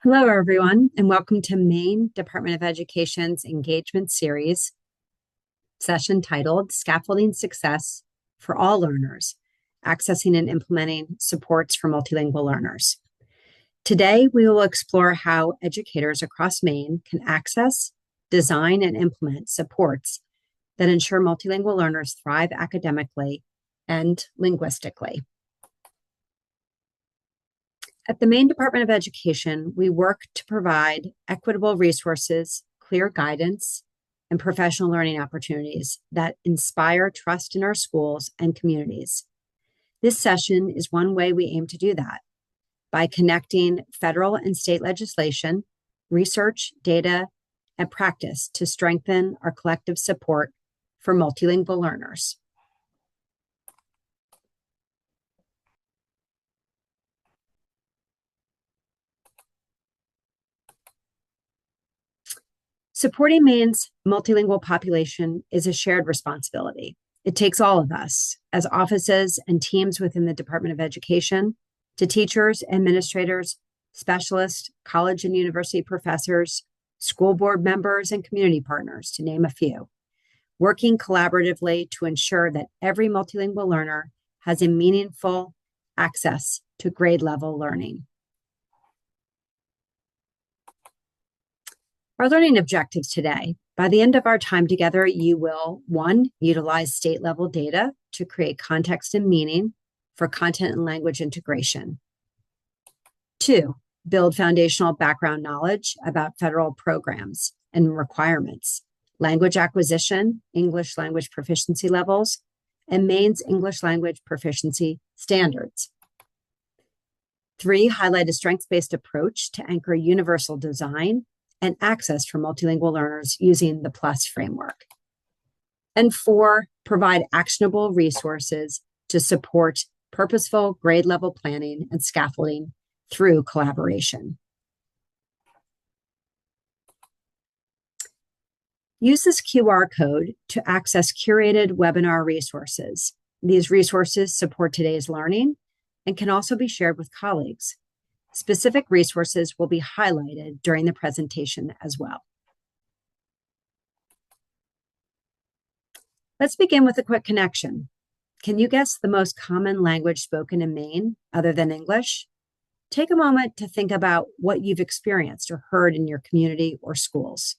Hello, everyone, and welcome to Maine Department of Education's engagement series session titled Scaffolding Success for All Learners, Accessing and Implementing Supports for Multilingual Learners. Today, we will explore how educators across Maine can access, design, and implement supports that ensure multilingual learners thrive academically and linguistically. At the Maine Department of Education, we work to provide equitable resources, clear guidance, and professional learning opportunities that inspire trust in our schools and communities. This session is one way we aim to do that by connecting federal and state legislation, research, data, and practice to strengthen our collective support for multilingual learners. Supporting Maine's multilingual population is a shared responsibility. It takes all of us, as offices and teams within the Department of Education, to teachers, administrators, specialists, college and university professors, school board members, and community partners, to name a few, working collaboratively to ensure that every multilingual learner has a meaningful access to grade level learning. Our learning objectives today. By the end of our time together, you will, 1, utilize state level data to create context and meaning for content and language integration. 2, build foundational background knowledge about federal programs and requirements, language acquisition, English language proficiency levels, and Maine's English language proficiency standards. 3, highlight a strengths-based approach to anchor universal design and access for multilingual learners using the PLUS framework. And 4, provide actionable resources to support purposeful grade level planning and scaffolding through collaboration. Use this QR code to access curated webinar resources. These resources support today's learning and can also be shared with colleagues. Specific resources will be highlighted during the presentation as well. Let's begin with a quick connection. Can you guess the most common language spoken in Maine other than English? Take a moment to think about what you've experienced or heard in your community or schools.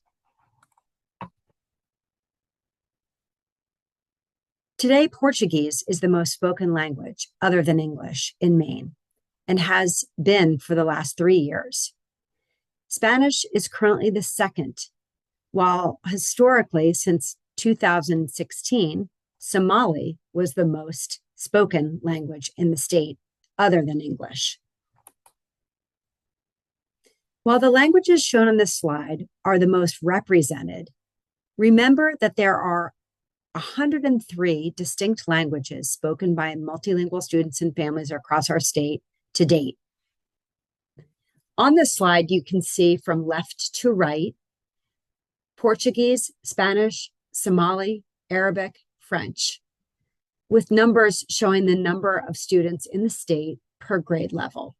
Today, Portuguese is the most spoken language other than English in Maine, and has been for the last 3 years. Spanish is currently the second, while historically, since 2016, Somali was the most spoken language in the state other than English. While the languages shown on this slide are the most represented, remember that there are 103 distinct languages spoken by multilingual students and families across our state to date. On this slide, you can see from left to right, Portuguese, Spanish, Somali, Arabic, French, with numbers showing the number of students in the state per grade level.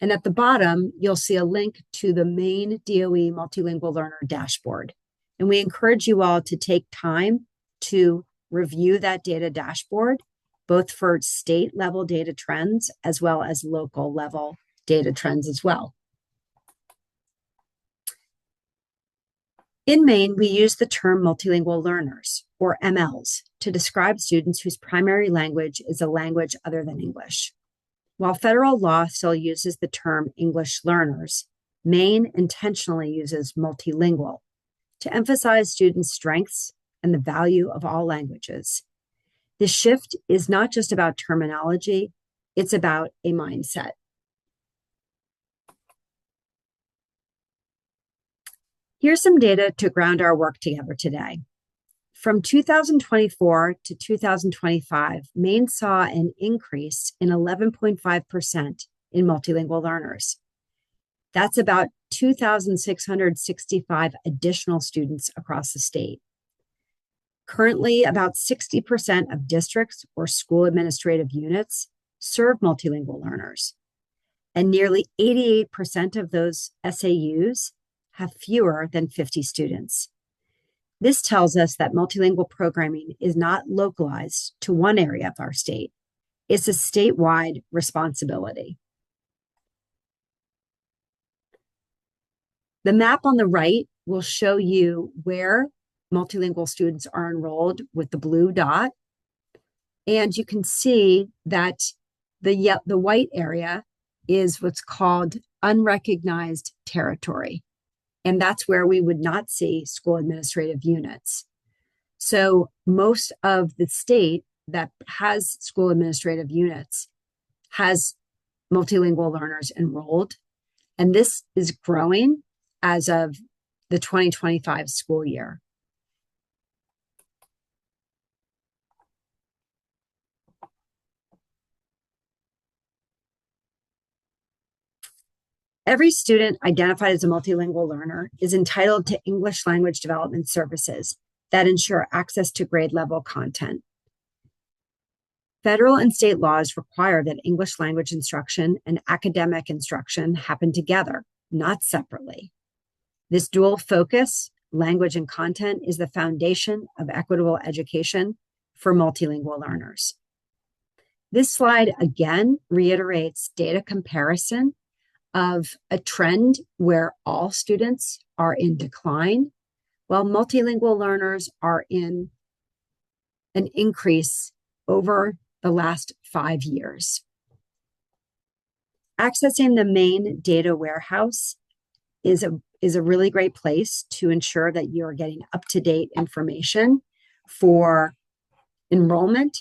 And at the bottom, you'll see a link to the Maine DOE Multilingual Learner Dashboard. And we encourage you all to take time to review that data dashboard, both for state level data trends as well as local level data trends as well. In Maine, we use the term multilingual learners, or MLs, to describe students whose primary language is a language other than English. While federal law still uses the term English learners, Maine intentionally uses multilingual to emphasize students' strengths and the value of all languages. This shift is not just about terminology, it's about a mindset. Here's some data to ground our work together today. From 2024 to 2025, Maine saw an increase in 11.5% in multilingual learners. That's about 2,665 additional students across the state. Currently, about 60% of districts or school administrative units serve multilingual learners. and nearly 88% of those SAUs have fewer than 50 students. This tells us that multilingual programming is not localized to one area of our state. It's a statewide responsibility. The map on the right will show you where multilingual students are enrolled with the blue dot. And you can see that the white area is what's called unrecognized territory. And that's where we would not see school administrative units. So most of the state that has school administrative units has multilingual learners enrolled. And this is growing as of the 2025 school year. Every student identified as a multilingual learner is entitled to English language development services that ensure access to grade level content. Federal and state laws require that English language instruction and academic instruction happen together, not separately. This dual focus, language and content, is the foundation of equitable education for multilingual learners. This slide again reiterates data comparison of a trend where all students are in decline, while multilingual learners are in an increase over the last 5 years. Accessing the Maine data warehouse is a really great place to ensure that you're getting up-to-date information for enrollment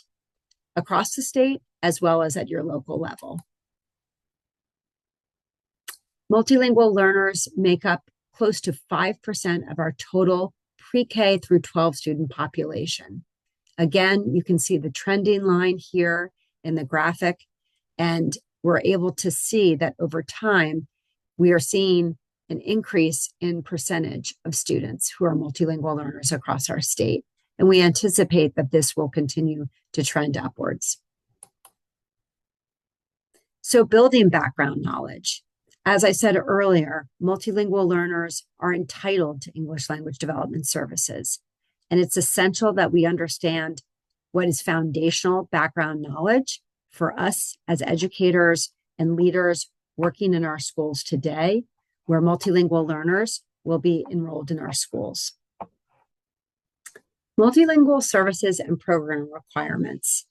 across the state as well as at your local level. Multilingual learners make up close to 5% of our total pre-K through 12 student population. Again, you can see the trending line here in the graphic, and we're able to see that over time, we are seeing an increase in percentage of students who are multilingual learners across our state. And we anticipate that this will continue to trend upwards. So building background knowledge. As I said earlier, multilingual learners are entitled to English language development services. And it's essential that we understand what is foundational background knowledge for us as educators and leaders working in our schools today, where multilingual learners will be enrolled in our schools. Multilingual services and program requirements.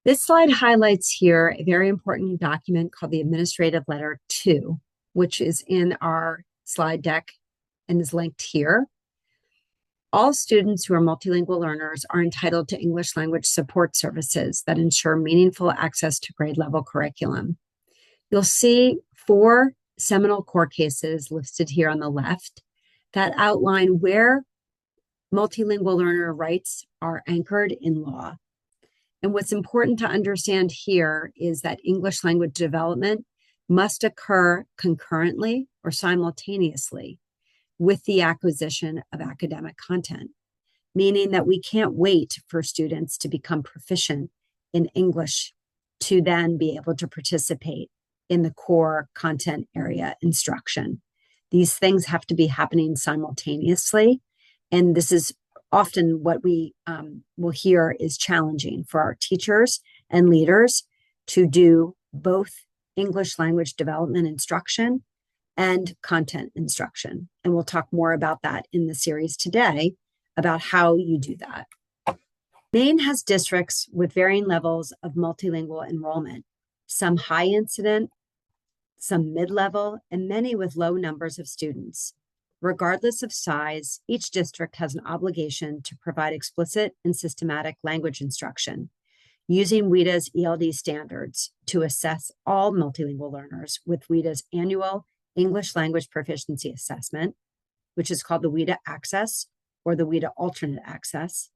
This slide highlights here a very important document called the Administrative Letter 2, which is in our slide deck and is linked here. All students who are multilingual learners are entitled to English language support services that ensure meaningful access to grade level curriculum. You'll see 4 seminal court cases listed here on the left that outline where multilingual learner rights are anchored in law. And what's important to understand here is that English language development must occur concurrently or simultaneously with the acquisition of academic content, meaning that we can't wait for students to become proficient in English to then be able to participate in the core content area instruction. These things have to be happening simultaneously, and this is often what we will hear is challenging for our teachers and leaders to do both English language development instruction and content instruction. And we'll talk more about that in the series today about how you do that. Maine has districts with varying levels of multilingual enrollment, some high incident, some mid-level, and many with low numbers of students. Regardless of size, each district has an obligation to provide explicit and systematic language instruction using WIDA's ELD standards to assess all multilingual learners with WIDA's annual English language proficiency assessment, which is called the WIDA Access or the WIDA Alternate Access,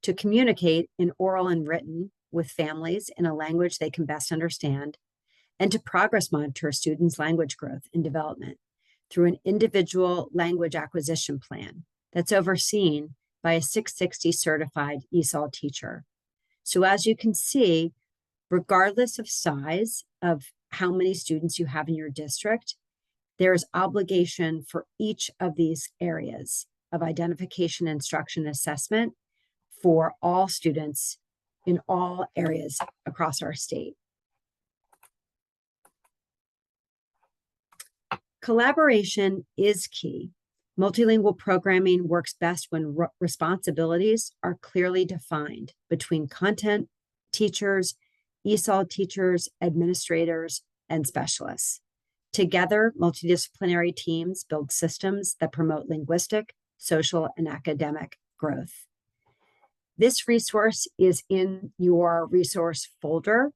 to communicate in oral and written with families in a language they can best understand, and to progress monitor students' language growth and development through an individual language acquisition plan that's overseen by a 660 certified ESOL teacher. So as you can see, regardless of size of how many students you have in your district, there's obligation for each of these areas of identification, instruction, assessment for all students in all areas across our state. Collaboration is key. Multilingual programming works best when responsibilities are clearly defined between content teachers, ESOL teachers, administrators, and specialists. Together, multidisciplinary teams build systems that promote linguistic, social, and academic growth. This resource is in your resource folder,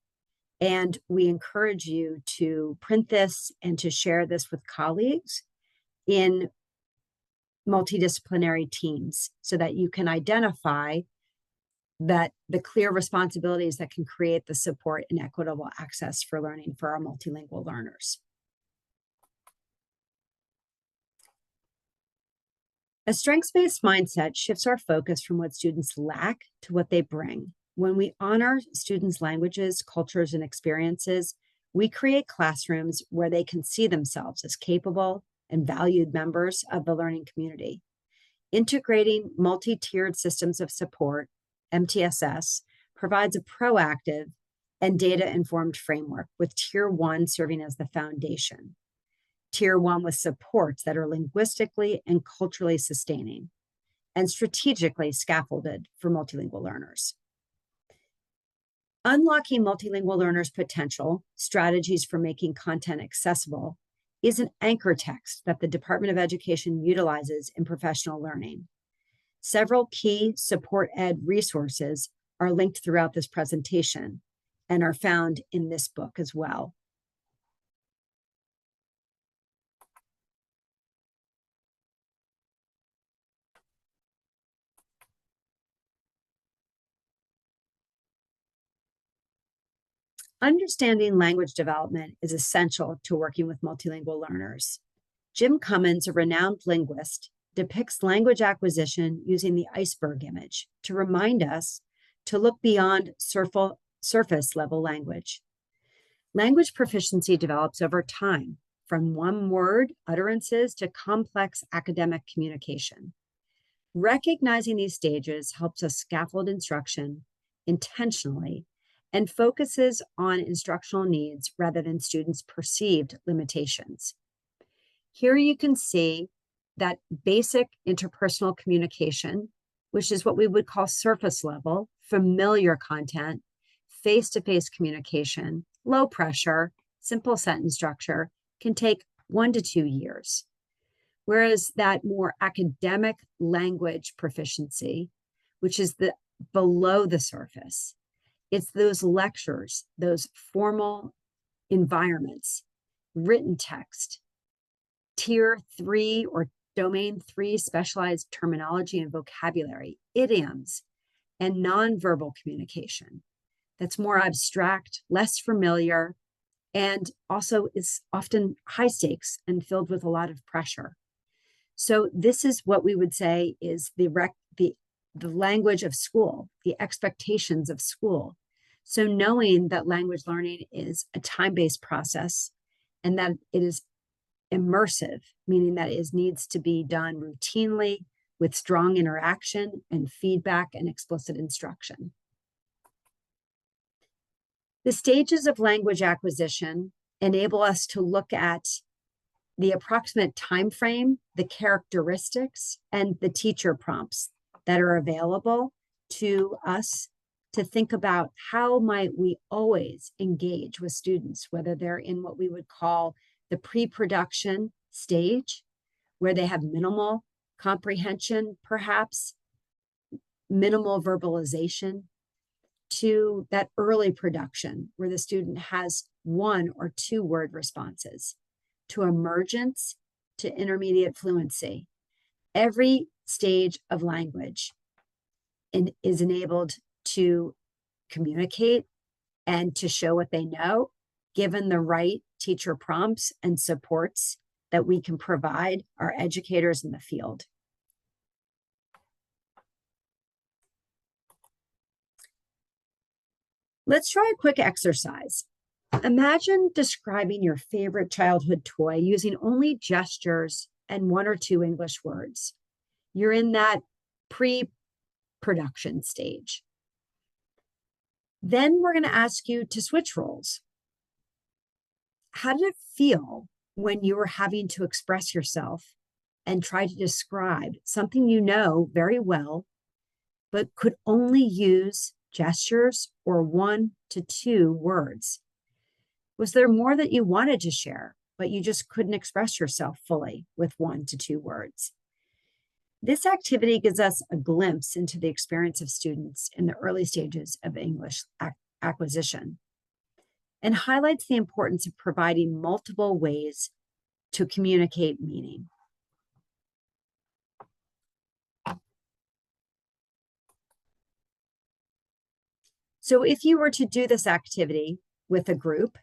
and we encourage you to print this and to share this with colleagues in multidisciplinary teams so that you can identify that the clear responsibilities that can create the support and equitable access for learning for our multilingual learners. A strengths-based mindset shifts our focus from what students lack to what they bring. When we honor students' languages, cultures, and experiences, we create classrooms where they can see themselves as capable and valued members of the learning community. Integrating multi-tiered systems of support, MTSS, provides a proactive and data-informed framework, with Tier 1 serving as the foundation. Tier 1 with supports that are linguistically and culturally sustaining and strategically scaffolded for multilingual learners. Unlocking multilingual learners' potential, strategies for making content accessible, is an anchor text that the Department of Education utilizes in professional learning. Several key support ed resources are linked throughout this presentation and are found in this book as well. Understanding language development is essential to working with multilingual learners. Jim Cummins, a renowned linguist, depicts language acquisition using the iceberg image to remind us to look beyond surface level language. Language proficiency develops over time, from one-word utterances to complex academic communication. Recognizing these stages helps us scaffold instruction intentionally and focuses on instructional needs rather than students' perceived limitations. Here you can see that basic interpersonal communication, which is what we would call surface level, familiar content, face-to-face communication, low pressure, simple sentence structure, can take 1 to 2 years. Whereas that more academic language proficiency, which is the below the surface, it's those lectures, those formal environments, written text, Tier 3 or Domain 3 specialized terminology and vocabulary, idioms, and nonverbal communication that's more abstract, less familiar, and also is often high stakes and filled with a lot of pressure. So this is what we would say is the language of school, the expectations of school. So knowing that language learning is a time-based process and that it is immersive, meaning that it needs to be done routinely with strong interaction and feedback and explicit instruction. The stages of language acquisition enable us to look at the approximate time frame, the characteristics, and the teacher prompts that are available to us to think about how might we always engage with students, whether they're in what we would call the pre-production stage, where they have minimal comprehension, perhaps minimal verbalization, to that early production, where the student has 1 or 2 word responses, to emergence, to intermediate fluency. Every stage of language is enabled to communicate and to show what they know, given the right teacher prompts and supports that we can provide our educators in the field. Let's try a quick exercise. Imagine describing your favorite childhood toy using only gestures and one or two English words. You're in that pre-production stage. Then we're going to ask you to switch roles. How did it feel when you were having to express yourself and try to describe something you know very well, but could only use gestures or 1 to 2 words? Was there more that you wanted to share, but you just couldn't express yourself fully with 1 to 2 words? This activity gives us a glimpse into the experience of students in the early stages of English acquisition and highlights the importance of providing multiple ways to communicate meaning. So if you were to do this activity with a group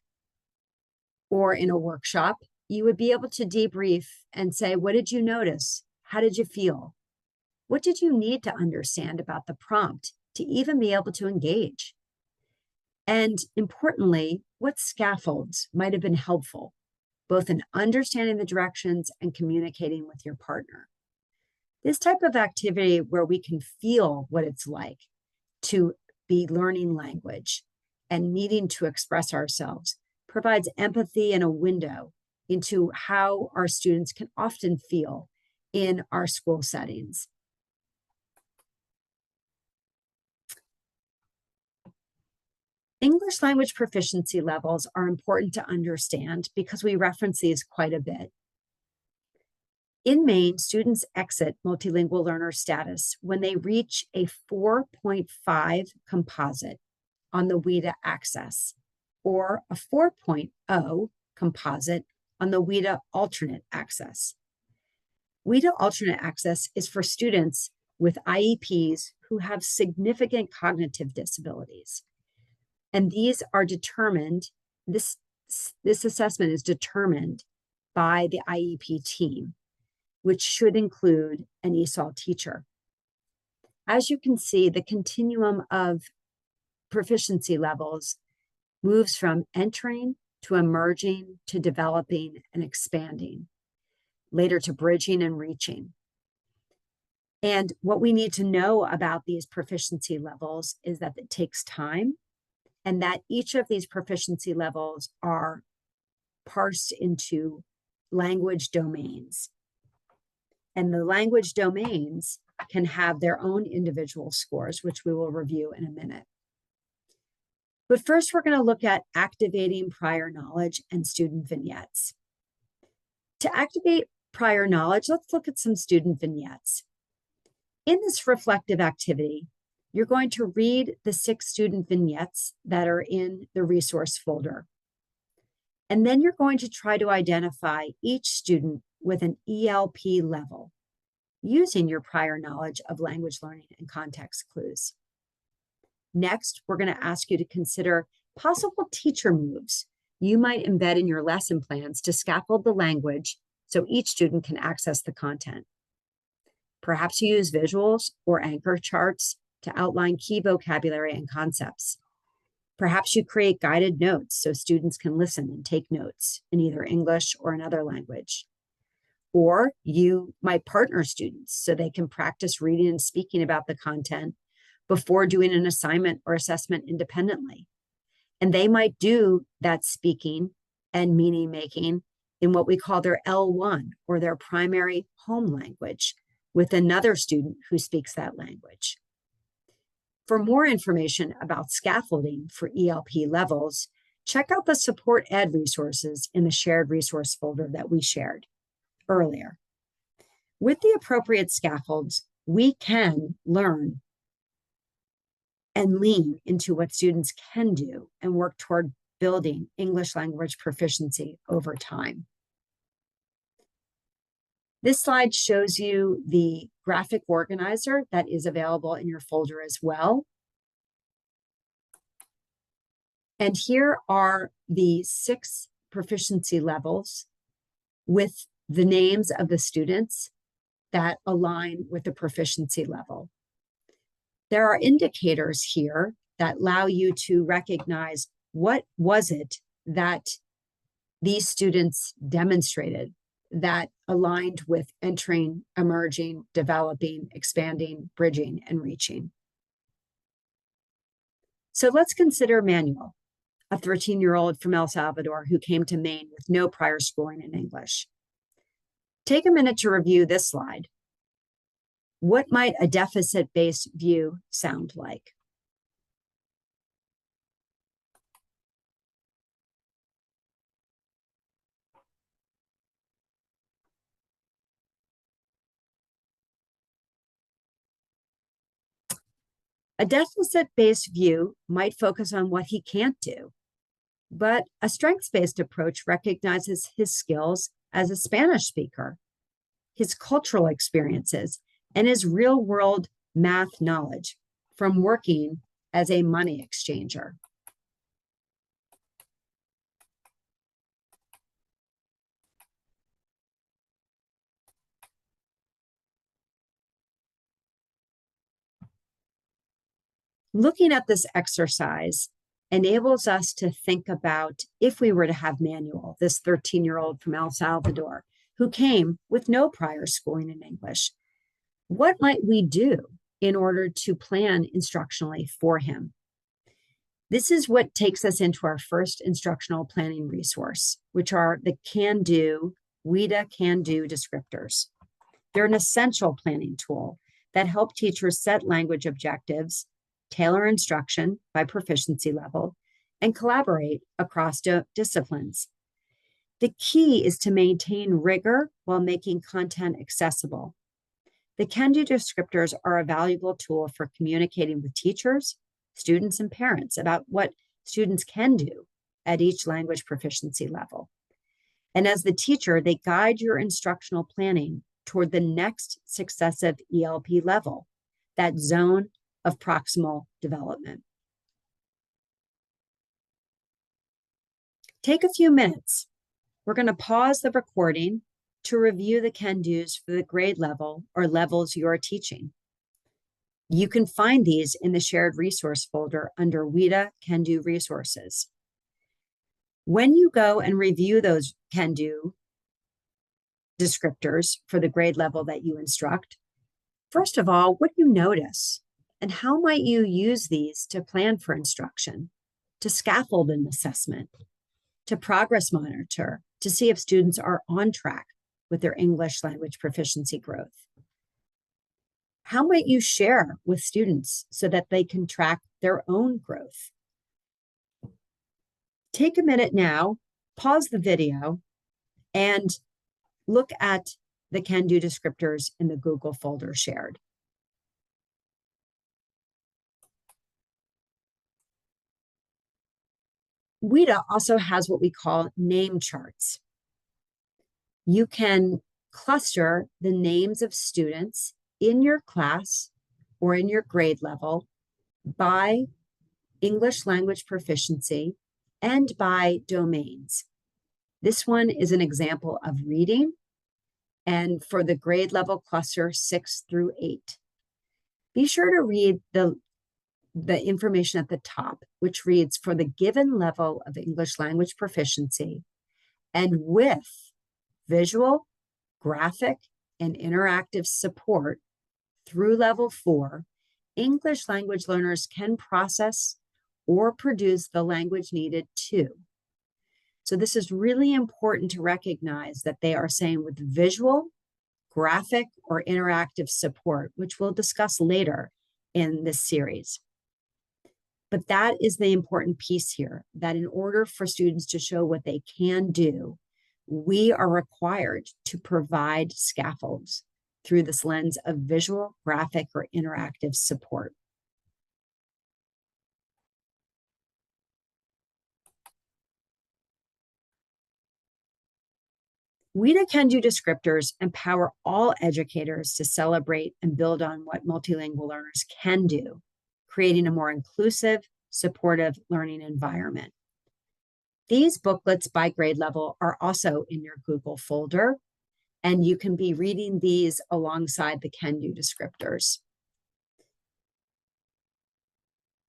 or in a workshop, you would be able to debrief and say, what did you notice? How did you feel? What did you need to understand about the prompt to even be able to engage? And importantly, what scaffolds might have been helpful, both in understanding the directions and communicating with your partner? This type of activity where we can feel what it's like to be learning language and needing to express ourselves provides empathy and a window into how our students can often feel in our school settings. English language proficiency levels are important to understand because we reference these quite a bit. In Maine, students exit multilingual learner status when they reach a 4.5 composite on the WIDA Access or a 4.0 composite on the WIDA Alternate Access. WIDA Alternate Access is for students with IEPs who have significant cognitive disabilities. And these are determined, this assessment is determined by the IEP team, which should include an ESOL teacher. As you can see, the continuum of proficiency levels moves from entering to emerging to developing and expanding, later to bridging and reaching. And what we need to know about these proficiency levels is that it takes time, and that each of these proficiency levels are parsed into language domains. And the language domains can have their own individual scores, which we will review in a minute. But first, we're going to look at activating prior knowledge and student vignettes. To activate prior knowledge, let's look at some student vignettes. In this reflective activity, you're going to read the 6 student vignettes that are in the resource folder. And then you're going to try to identify each student with an ELP level using your prior knowledge of language learning and context clues. Next, we're going to ask you to consider possible teacher moves you might embed in your lesson plans to scaffold the language so each student can access the content. Perhaps you use visuals or anchor charts to outline key vocabulary and concepts. Perhaps you create guided notes so students can listen and take notes in either English or another language. Or you might partner students so they can practice reading and speaking about the content before doing an assignment or assessment independently. And they might do that speaking and meaning making in what we call their L1 or their primary home language with another student who speaks that language. For more information about scaffolding for ELP levels, check out the Support Ed resources in the shared resource folder that we shared earlier. With the appropriate scaffolds, we can learn and lean into what students can do and work toward building English language proficiency over time. This slide shows you the graphic organizer that is available in your folder as well. And here are the 6 proficiency levels with the names of the students that align with the proficiency level. There are indicators here that allow you to recognize what was it that these students demonstrated that aligned with entering, emerging, developing, expanding, bridging, and reaching. So let's consider Manuel, a 13-year-old from El Salvador who came to Maine with no prior schooling in English. Take a minute to review this slide. What might a deficit-based view sound like? A deficit-based view might focus on what he can't do, but a strengths-based approach recognizes his skills as a Spanish speaker, his cultural experiences, and his real-world math knowledge from working as a money exchanger. Looking at this exercise enables us to think about if we were to have Manuel, this 13-year-old from El Salvador, who came with no prior schooling in English, what might we do in order to plan instructionally for him? This is what takes us into our first instructional planning resource, which are the can-do, WIDA can-do descriptors. They're an essential planning tool that help teachers set language objectives, tailor instruction by proficiency level, and collaborate across disciplines. The key is to maintain rigor while making content accessible. The can-do descriptors are a valuable tool for communicating with teachers, students, and parents about what students can do at each language proficiency level. And as the teacher, they guide your instructional planning toward the next successive ELP level, that zone of proximal development. Take a few minutes. We're going to pause the recording to review the can-dos for the grade level or levels you're teaching. You can find these in the shared resource folder under WIDA can-do resources. When you go and review those can-do descriptors for the grade level that you instruct, first of all, what do you notice? And how might you use these to plan for instruction, to scaffold an assessment, to progress monitor, to see if students are on track with their English language proficiency growth? How might you share with students so that they can track their own growth? Take a minute now, pause the video, and look at the can-do descriptors in the Google folder shared. WIDA also has what we call name charts. You can cluster the names of students in your class or in your grade level by English language proficiency and by domains. This one is an example of reading, and for the grade level cluster 6 through 8. Be sure to read the information at the top, which reads for the given level of English language proficiency and with visual, graphic, and interactive support through level 4, English language learners can process or produce the language needed to. So this is really important to recognize that they are saying with visual, graphic, or interactive support, which we'll discuss later in this series. But that is the important piece here, that in order for students to show what they can do, we are required to provide scaffolds through this lens of visual, graphic, or interactive support. WIDA can-do descriptors empower all educators to celebrate and build on what multilingual learners can do, creating a more inclusive, supportive learning environment. These booklets by grade level are also in your Google folder, and you can be reading these alongside the can-do descriptors.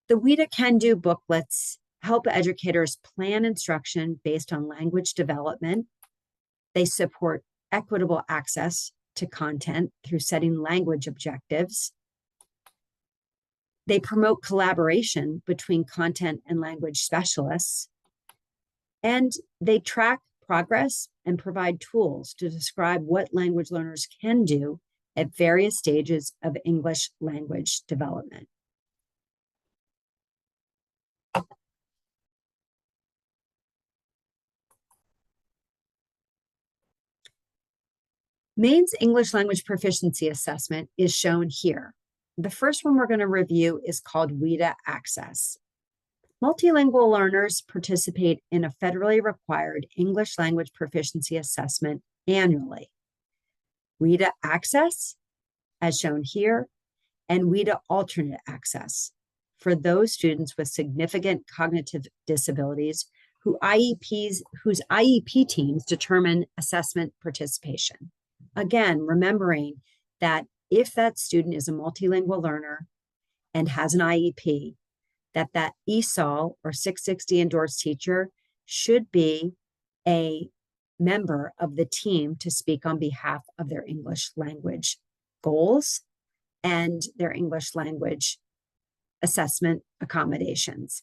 The WIDA can-do booklets help educators plan instruction based on language development. They support equitable access to content through setting language objectives. They promote collaboration between content and language specialists. And they track progress and provide tools to describe what language learners can do at various stages of English language development. Maine's English Language Proficiency Assessment is shown here. The first one we're going to review is called WIDA Access. Multilingual learners participate in a federally required English language proficiency assessment annually. WIDA Access, as shown here, and WIDA Alternate Access for those students with significant cognitive disabilities whose IEP teams determine assessment participation. Again, remembering that if that student is a multilingual learner and has an IEP, that ESOL or 660 endorsed teacher should be a member of the team to speak on behalf of their English language goals and their English language assessment accommodations.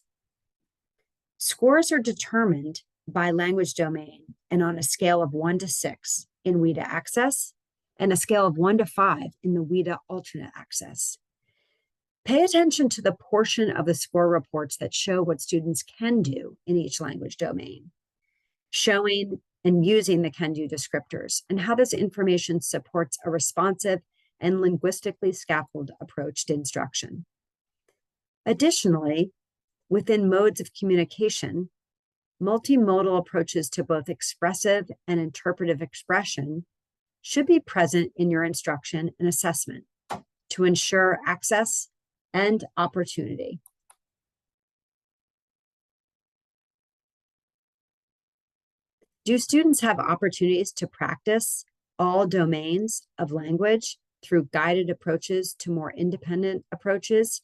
Scores are determined by language domain and on a scale of 1 to 6 in WIDA Access and a scale of 1 to 5 in the WIDA Alternate Access. Pay attention to the portion of the score reports that show what students can do in each language domain, showing and using the can-do descriptors, and how this information supports a responsive and linguistically scaffolded approach to instruction. Additionally, within modes of communication, multimodal approaches to both expressive and interpretive expression should be present in your instruction and assessment to ensure access and opportunity. Do students have opportunities to practice all domains of language through guided approaches to more independent approaches?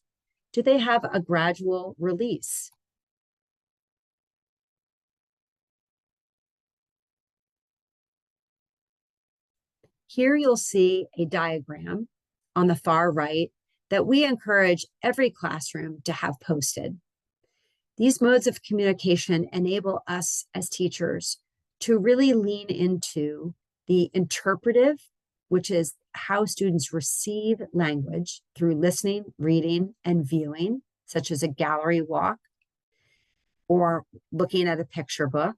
Do they have a gradual release? Here you'll see a diagram on the far right that we encourage every classroom to have posted. These modes of communication enable us as teachers to really lean into the interpretive, which is how students receive language through listening, reading, and viewing, such as a gallery walk or looking at a picture book,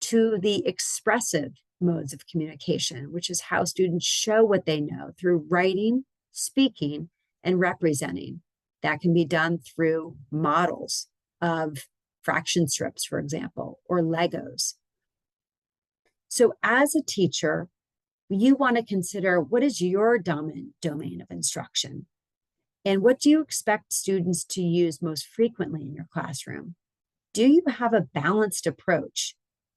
to the expressive modes of communication, which is how students show what they know through writing, speaking, and representing. That can be done through models of fraction strips, for example, or Legos. So as a teacher, you want to consider what is your dominant domain of instruction? And what do you expect students to use most frequently in your classroom? Do you have a balanced approach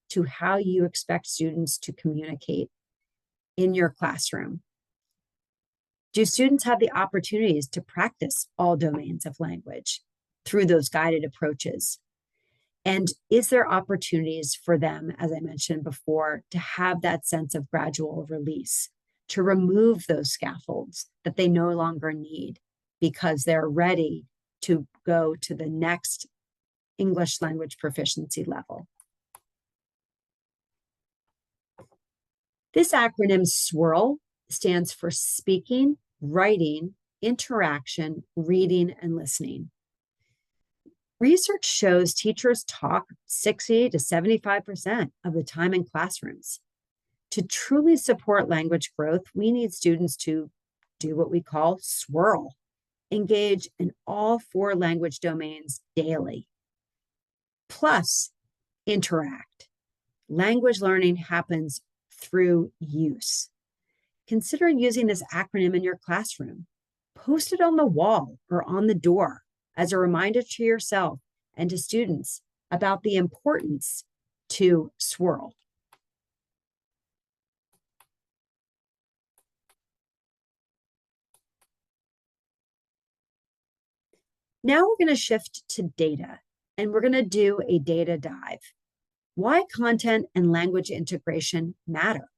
to how you expect students to communicate in your classroom? Do students have the opportunities to practice all domains of language through those guided approaches? And is there opportunities for them, as I mentioned before, to have that sense of gradual release, to remove those scaffolds that they no longer need because they're ready to go to the next English language proficiency level? This acronym SWIRL stands for speaking, writing, interaction, reading, and listening. Research shows teachers talk 60 to 75% of the time in classrooms. To truly support language growth, we need students to do what we call swirl, engage in all 4 language domains daily, plus interact. Language learning happens through use. Consider using this acronym in your classroom. Post it on the wall or on the door as a reminder to yourself and to students about the importance to swirl. Now we're going to shift to data and we're going to do a data dive. Why content and language integration matter.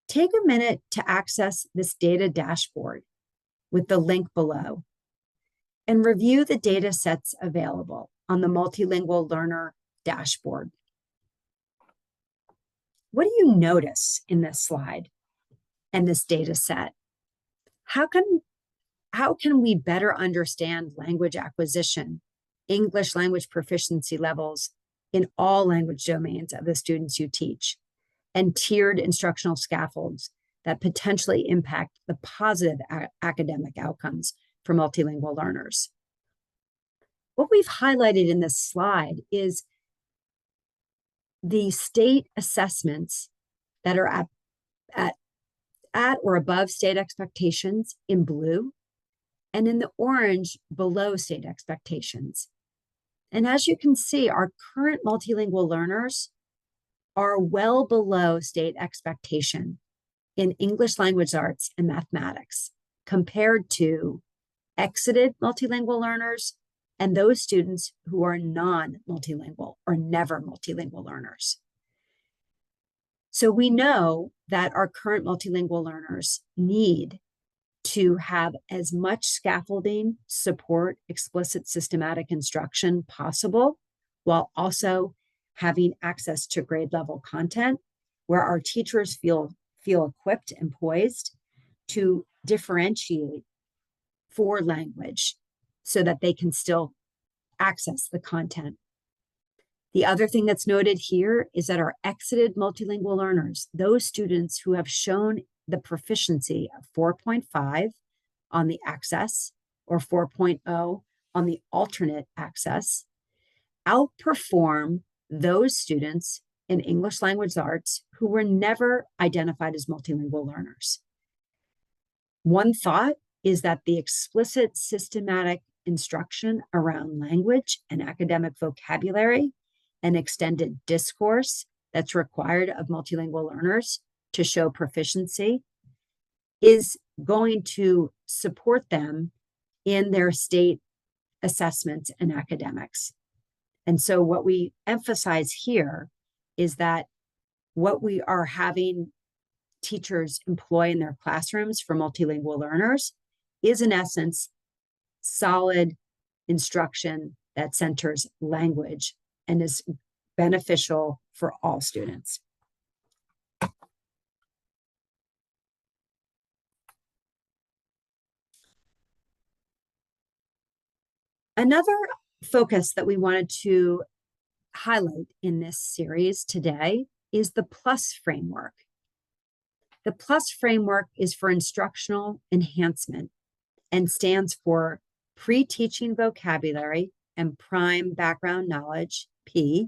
Take a minute to access this data dashboard with the link below and review the data sets available on the Multilingual Learner dashboard. What do you notice in this slide and this data set? How can we better understand language acquisition, English language proficiency levels in all language domains of the students you teach, and tiered instructional scaffolds that potentially impact the positive academic outcomes for multilingual learners? What we've highlighted in this slide is the state assessments that are at or above state expectations in blue, and in the orange below state expectations. And as you can see, our current multilingual learners are well below state expectation in English language arts and mathematics compared to exited multilingual learners and those students who are non-multilingual or never multilingual learners. So we know that our current multilingual learners need to have as much scaffolding, support, explicit systematic instruction possible, while also having access to grade level content where our teachers feel equipped and poised to differentiate for language so that they can still access the content. The other thing that's noted here is that our exited multilingual learners, those students who have shown the proficiency of 4.5 on the access or 4.0 on the alternate access, outperform those students in English language arts who were never identified as multilingual learners. One thought is that the explicit systematic instruction around language and academic vocabulary and extended discourse that's required of multilingual learners to show proficiency is going to support them in their state assessments and academics. And so what we emphasize here is that what we are having teachers employ in their classrooms for multilingual learners is, in essence, solid instruction that centers language and is beneficial for all students. Another focus that we wanted to highlight in this series today is the PLUS framework. The PLUS framework is for instructional enhancement and stands for pre-teaching vocabulary and prime background knowledge, P,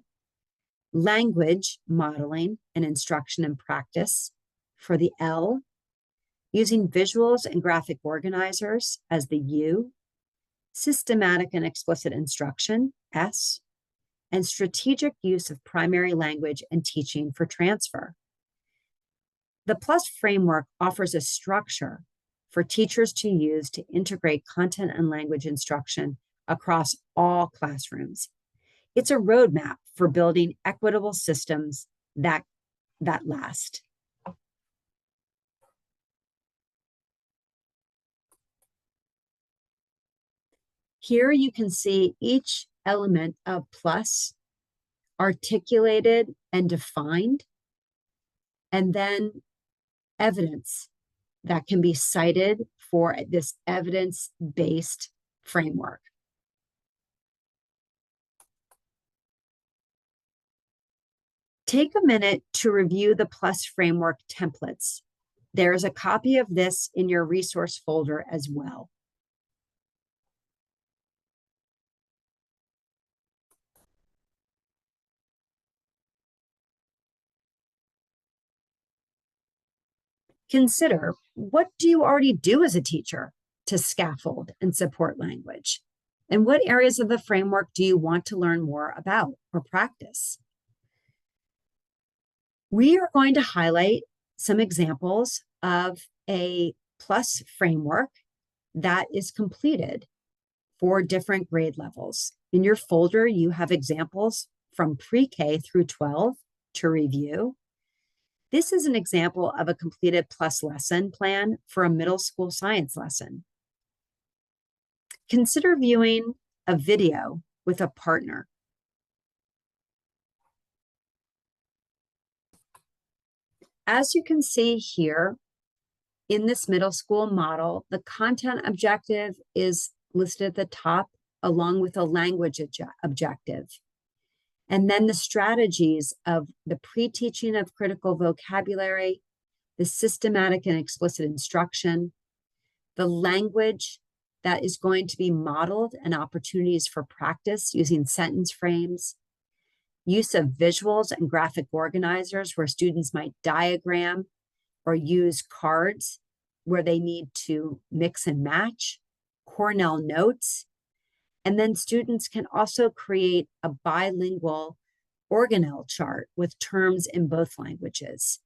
language modeling and instruction and practice for the L, using visuals and graphic organizers as the U, systematic and explicit instruction, S, and strategic use of primary language and teaching for transfer. The PLUS framework offers a structure for teachers to use to integrate content and language instruction across all classrooms. It's a roadmap for building equitable systems that last. Here you can see each element of PLUS articulated and defined, and then evidence that can be cited for this evidence-based framework. Take a minute to review the PLUS framework templates. There is a copy of this in your resource folder as well. Consider, what do you already do as a teacher to scaffold and support language? And what areas of the framework do you want to learn more about or practice? We are going to highlight some examples of a PLUS framework that is completed for different grade levels. In your folder, you have examples from pre-K through 12 to review. This is an example of a completed plus lesson plan for a middle school science lesson. Consider viewing a video with a partner. As you can see here, in this middle school model, the content objective is listed at the top along with a language objective. And then the strategies of the pre-teaching of critical vocabulary, the systematic and explicit instruction, the language that is going to be modeled and opportunities for practice using sentence frames, use of visuals and graphic organizers where students might diagram or use cards where they need to mix and match, Cornell notes, and then students can also create a bilingual organelle chart with terms in both languages,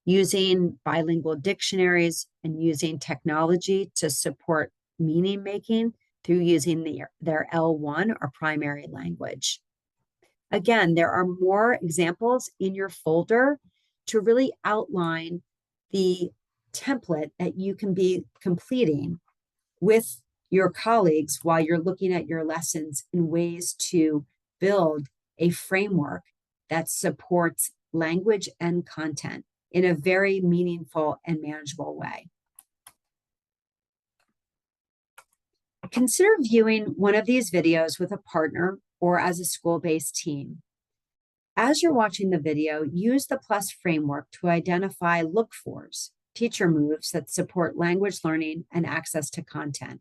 using bilingual dictionaries and using technology to support meaning making through using their L1 or primary language. Again, there are more examples in your folder to really outline the template that you can be completing with your colleagues while you're looking at your lessons in ways to build a framework that supports language and content in a very meaningful and manageable way. Consider viewing one of these videos with a partner or as a school-based team. As you're watching the video, use the PLUS framework to identify look-fors, teacher moves that support language learning and access to content.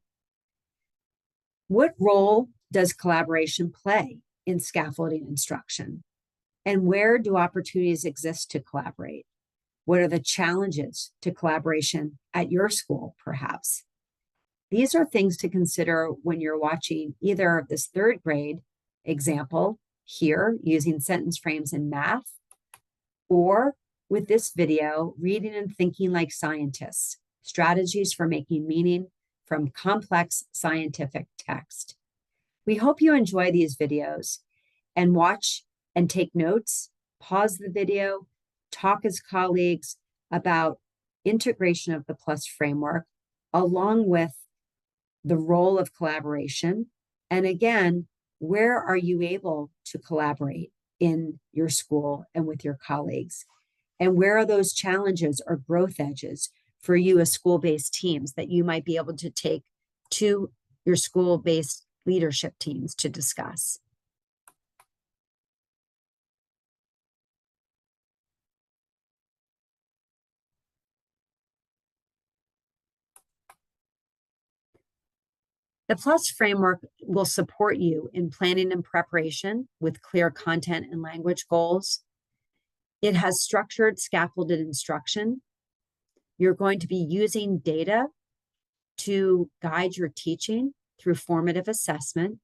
What role does collaboration play in scaffolding instruction? And where do opportunities exist to collaborate? What are the challenges to collaboration at your school, perhaps? These are things to consider when you're watching either this third grade example here using sentence frames in math, or with this video, reading and thinking like scientists, strategies for making meaning from complex scientific text. We hope you enjoy these videos and watch and take notes, pause the video, talk as colleagues about integration of the PLUS framework, along with the role of collaboration. And again, where are you able to collaborate in your school and with your colleagues? And where are those challenges or growth edges for you as school-based teams that you might be able to take to your school-based leadership teams to discuss? The PLUS framework will support you in planning and preparation with clear content and language goals. It has structured, scaffolded instruction. You're going to be using data to guide your teaching through formative assessment,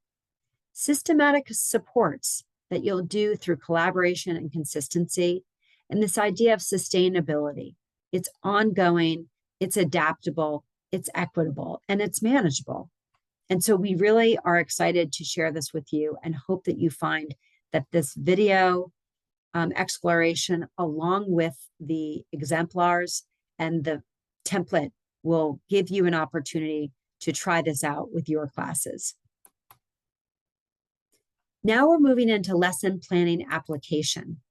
systematic supports that you'll do through collaboration and consistency, and this idea of sustainability. It's ongoing, it's adaptable, it's equitable, and it's manageable. And so we really are excited to share this with you and hope that you find that this video exploration, along with the exemplars and the template, will give you an opportunity to try this out with your classes. Now we're moving into lesson planning application.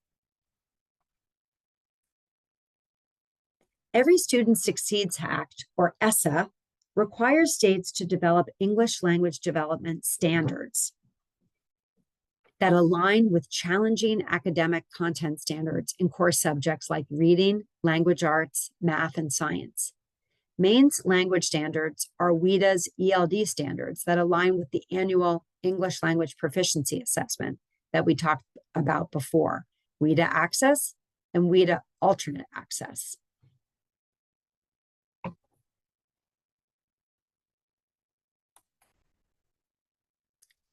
Every Student Succeeds Act, or ESSA, requires states to develop English language development standards that align with challenging academic content standards in core subjects like reading, language arts, math, and science. Maine's language standards are WIDA's ELD standards that align with the annual English language proficiency assessment that we talked about before, WIDA Access and WIDA Alternate Access.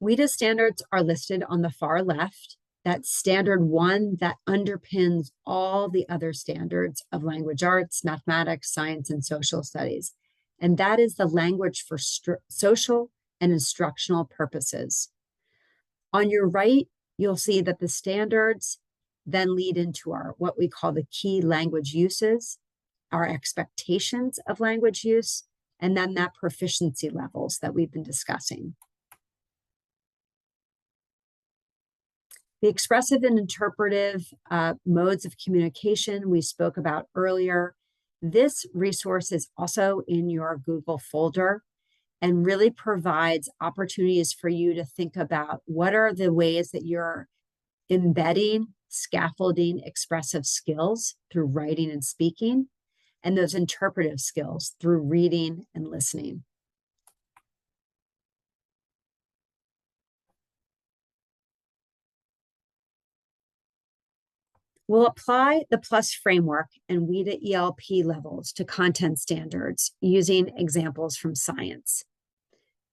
WIDA standards are listed on the far left. That's standard one that underpins all the other standards of language arts, mathematics, science, and social studies. And that is the language for social and instructional purposes. On your right, you'll see that the standards then lead into our what we call the key language uses, our expectations of language use, and then that proficiency levels that we've been discussing. The expressive and interpretive modes of communication we spoke about earlier. This resource is also in your Google folder and really provides opportunities for you to think about what are the ways that you're embedding, scaffolding expressive skills through writing and speaking, and those interpretive skills through reading and listening. We'll apply the PLUS framework and WIDA ELP levels to content standards using examples from science.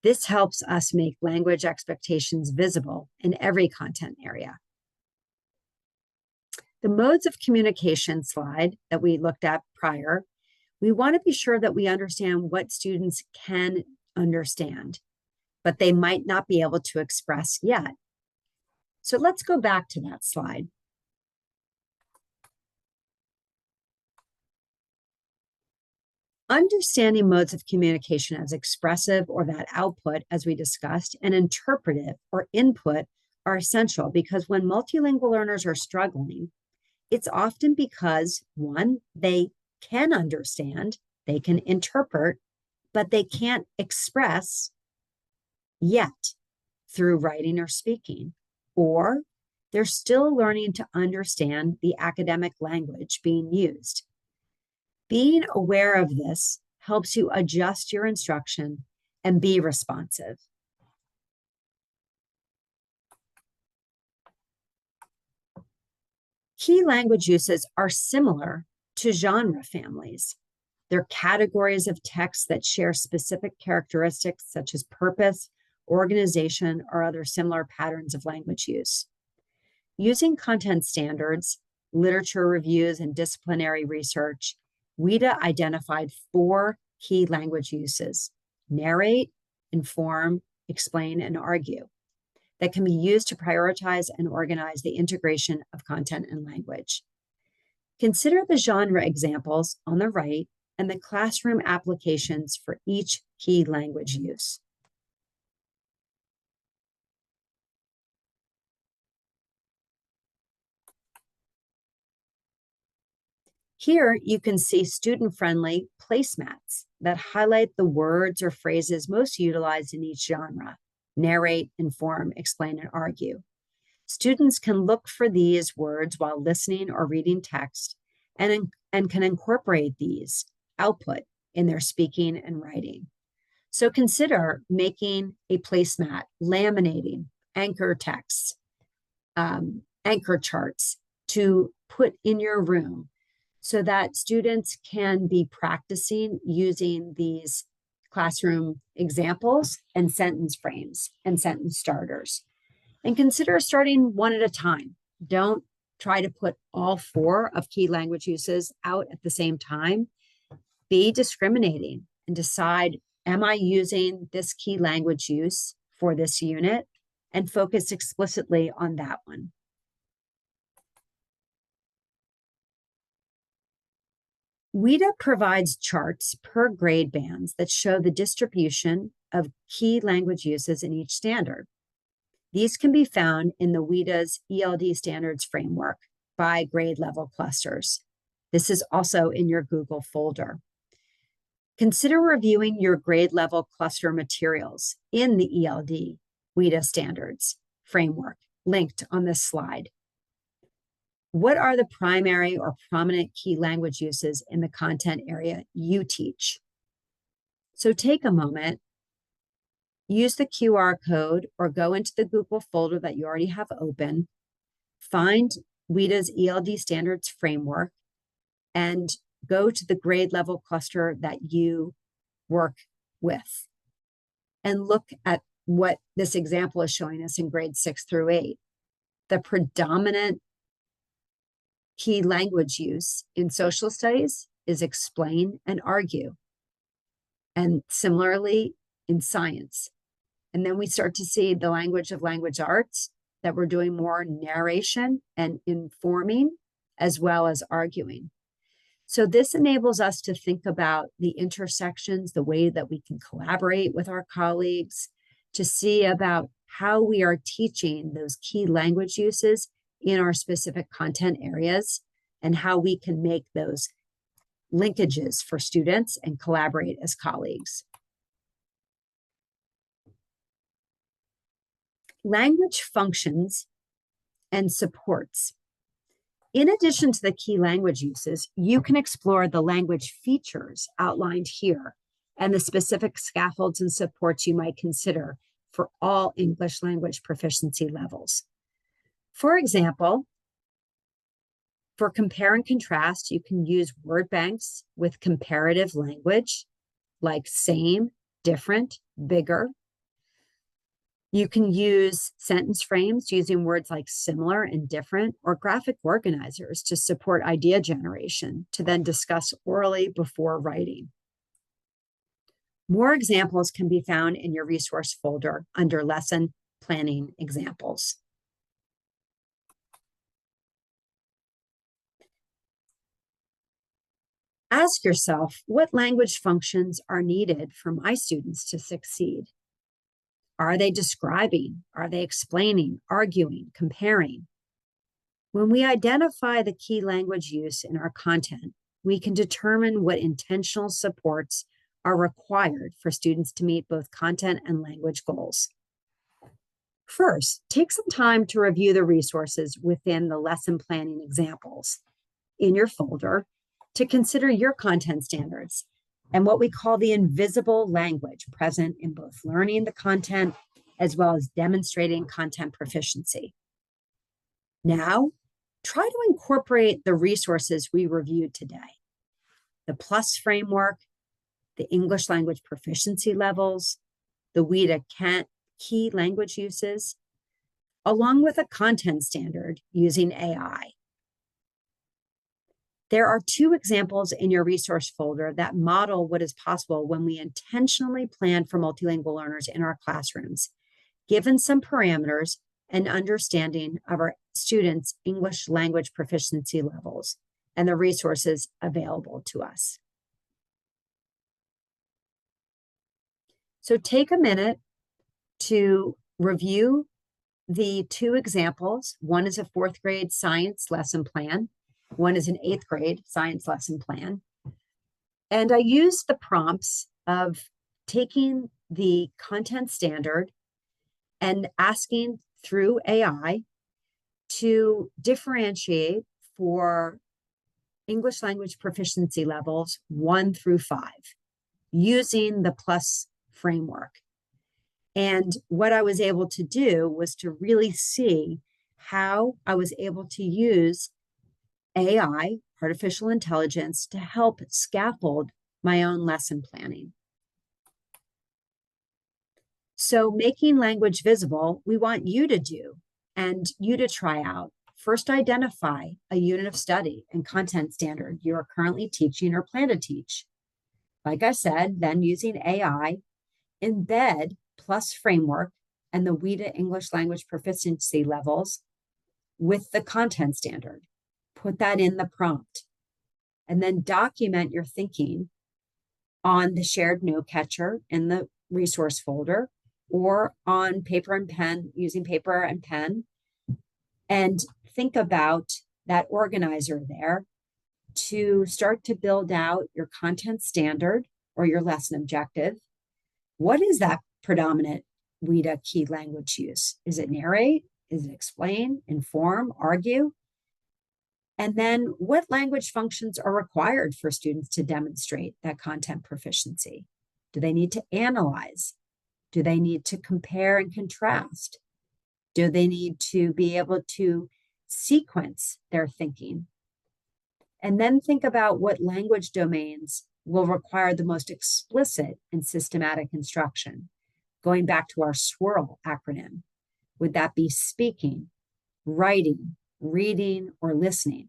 This helps us make language expectations visible in every content area. The modes of communication slide that we looked at prior, we want to be sure that we understand what students can understand, but they might not be able to express yet. So let's go back to that slide. Understanding modes of communication as expressive or that output, as we discussed, and interpretive or input are essential because when multilingual learners are struggling, it's often because, one, they can understand, they can interpret, but they can't express yet through writing or speaking, or they're still learning to understand the academic language being used. Being aware of this helps you adjust your instruction and be responsive. Key language uses are similar to genre families. They're categories of text that share specific characteristics such as purpose, organization, or other similar patterns of language use. Using content standards, literature reviews, and disciplinary research, WIDA identified 4 key language uses: narrate, inform, explain, and argue, that can be used to prioritize and organize the integration of content and language. Consider the genre examples on the right and the classroom applications for each key language use. Here, you can see student-friendly placemats that highlight the words or phrases most utilized in each genre: narrate, inform, explain, and argue. Students can look for these words while listening or reading text and can incorporate these output in their speaking and writing. So consider making a placemat, laminating anchor texts, anchor charts to put in your room, so that students can be practicing using these classroom examples and sentence frames and sentence starters. And consider starting one at a time. Don't try to put all 4 of key language uses out at the same time. Be discriminating and decide, am I using this key language use for this unit? And focus explicitly on that one. WIDA provides charts per grade bands that show the distribution of key language uses in each standard. These can be found in the WIDA's ELD standards framework by grade level clusters. This is also in your Google folder. Consider reviewing your grade level cluster materials in the ELD WIDA standards framework linked on this slide. What are the primary or prominent key language uses in the content area you teach? So take a moment, use the QR code or go into the Google folder that you already have open, find WIDA's ELD standards framework, and go to the grade level cluster that you work with. And look at what this example is showing us in grades 6 through 8. The predominant key language use in social studies is explain and argue. And similarly in science. And then we start to see the language of language arts that we're doing more narration and informing as well as arguing. So this enables us to think about the intersections, the way that we can collaborate with our colleagues, to see about how we are teaching those key language uses in our specific content areas and how we can make those linkages for students and collaborate as colleagues. Language functions and supports. In addition to the key language uses, you can explore the language features outlined here and the specific scaffolds and supports you might consider for all English language proficiency levels. For example, for compare and contrast, you can use word banks with comparative language like same, different, bigger. You can use sentence frames using words like similar and different, or graphic organizers to support idea generation to then discuss orally before writing. More examples can be found in your resource folder under lesson planning examples. Ask yourself, what language functions are needed for my students to succeed? Are they describing? Are they explaining, arguing, comparing? When we identify the key language use in our content, we can determine what intentional supports are required for students to meet both content and language goals. First, take some time to review the resources within the lesson planning examples in your folder to consider your content standards and what we call the invisible language present in both learning the content as well as demonstrating content proficiency. Now, try to incorporate the resources we reviewed today: the PLUS framework, the English language proficiency levels, the WIDA key language uses, along with a content standard using AI. There are 2 examples in your resource folder that model what is possible when we intentionally plan for multilingual learners in our classrooms, given some parameters and understanding of our students' English language proficiency levels and the resources available to us. So take a minute to review the 2 examples. One is a 4th grade science lesson plan. One is an 8th grade science lesson plan. And I used the prompts of taking the content standard and asking through AI to differentiate for English language proficiency levels 1 through 5 using the PLUS framework. And what I was able to do was to really see how I was able to use AI, artificial intelligence, to help scaffold my own lesson planning. So making language visible, we want you to do and you to try out. First, identify a unit of study and content standard you are currently teaching or plan to teach. Like I said, then using AI, embed PLUS framework and the WIDA English language proficiency levels with the content standard. Put that in the prompt, and then document your thinking on the shared note catcher in the resource folder or on paper and pen, using paper and pen, and think about that organizer there to start to build out your content standard or your lesson objective. What is that predominant WIDA key language use? Is it narrate? Is it explain, inform, argue? And then what language functions are required for students to demonstrate that content proficiency? Do they need to analyze? Do they need to compare and contrast? Do they need to be able to sequence their thinking? And then think about what language domains will require the most explicit and systematic instruction. Going back to our SWIRL acronym, would that be speaking, writing, reading, or listening?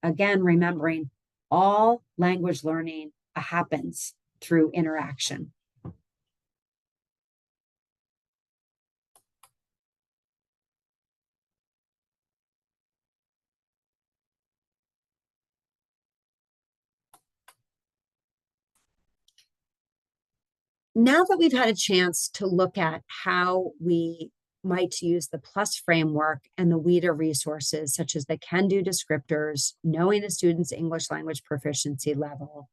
Again, remembering all language learning happens through interaction. Now that we've had a chance to look at how we might use the PLUS framework and the WIDA resources, such as the can-do descriptors, knowing a student's English language proficiency level,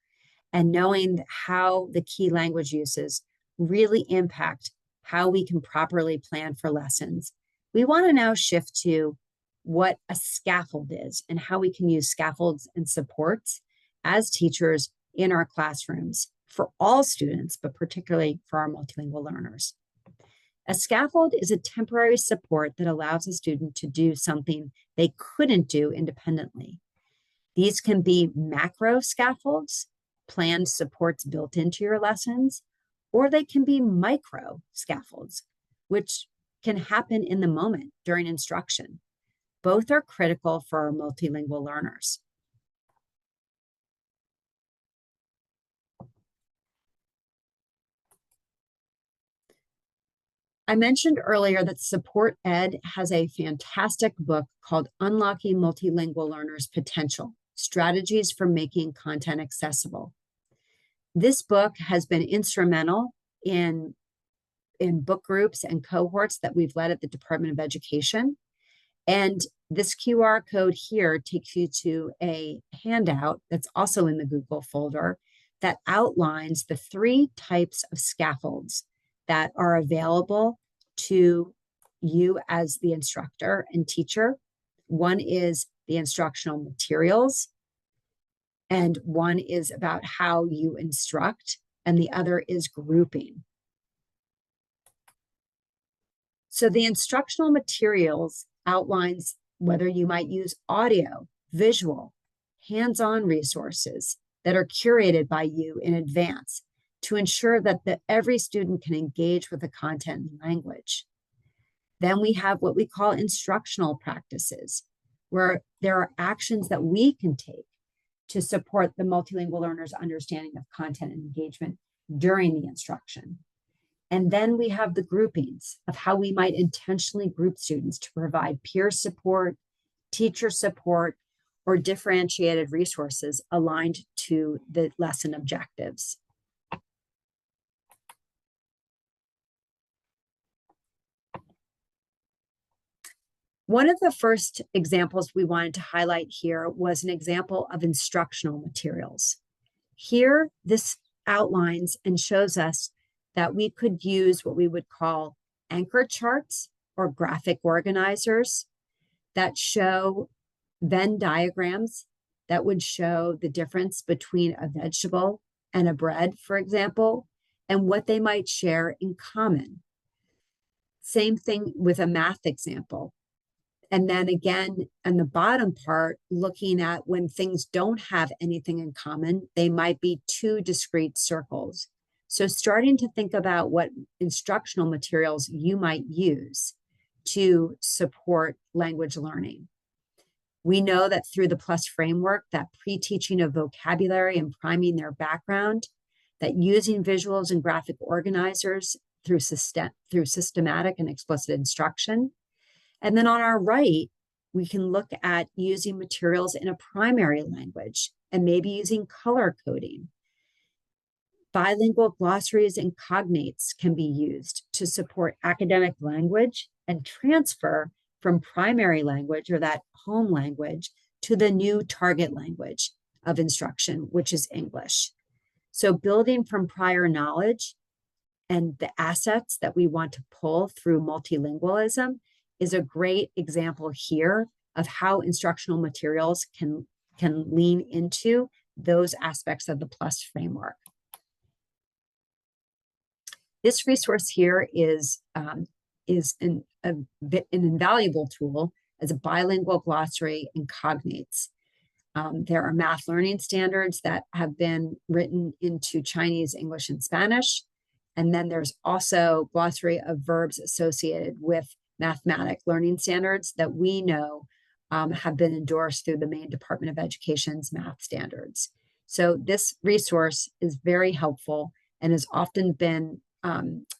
and knowing how the key language uses really impact how we can properly plan for lessons, we want to now shift to what a scaffold is and how we can use scaffolds and supports as teachers in our classrooms for all students, but particularly for our multilingual learners. A scaffold is a temporary support that allows a student to do something they couldn't do independently. These can be macro scaffolds, planned supports built into your lessons, or they can be micro scaffolds, which can happen in the moment during instruction. Both are critical for our multilingual learners. I mentioned earlier that Support Ed has a fantastic book called Unlocking Multilingual Learners' Potential: Strategies for Making Content Accessible. This book has been instrumental in book groups and cohorts that we've led at the Department of Education. And this QR code here takes you to a handout that's also in the Google folder that outlines the 3 types of scaffolds that are available to you as the instructor and teacher. One is the instructional materials, and one is about how you instruct, and the other is grouping. So the instructional materials outlines whether you might use audio, visual, hands-on resources that are curated by you in advance to ensure that every student can engage with the content and language. Then we have what we call instructional practices, where there are actions that we can take to support the multilingual learner's understanding of content and engagement during the instruction. And then we have the groupings of how we might intentionally group students to provide peer support, teacher support, or differentiated resources aligned to the lesson objectives. One of the first examples we wanted to highlight here was an example of instructional materials. Here, this outlines and shows us that we could use what we would call anchor charts or graphic organizers that show Venn diagrams that would show the difference between a vegetable and a bread, for example, and what they might share in common. Same thing with a math example. And then again, on the bottom part, looking at when things don't have anything in common, they might be 2 discrete circles. So starting to think about what instructional materials you might use to support language learning. We know that through the PLUS framework, that pre-teaching of vocabulary and priming their background, that using visuals and graphic organizers through systematic and explicit instruction. And then on our right, we can look at using materials in a primary language and maybe using color coding. Bilingual glossaries and cognates can be used to support academic language and transfer from primary language or that home language to the new target language of instruction, which is English. So building from prior knowledge and the assets that we want to pull through multilingualism is a great example here of how instructional materials can lean into those aspects of the PLUS framework. This resource here is an invaluable tool as a bilingual glossary and cognates. There are math learning standards that have been written into Chinese, English, and Spanish. And then there's also glossary of verbs associated with mathematic learning standards that we know have been endorsed through the Maine Department of Education's math standards. So this resource is very helpful and has often been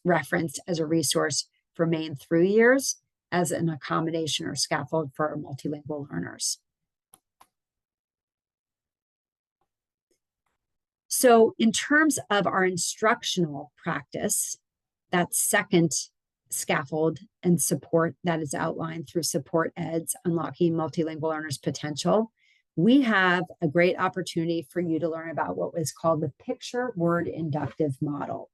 referenced as a resource for Maine through years as an accommodation or scaffold for our multilingual learners. So in terms of our instructional practice, that second scaffold and support that is outlined through Support Ed's Unlocking Multilingual Learners' Potential, we have a great opportunity for you to learn about what was called the picture word inductive model.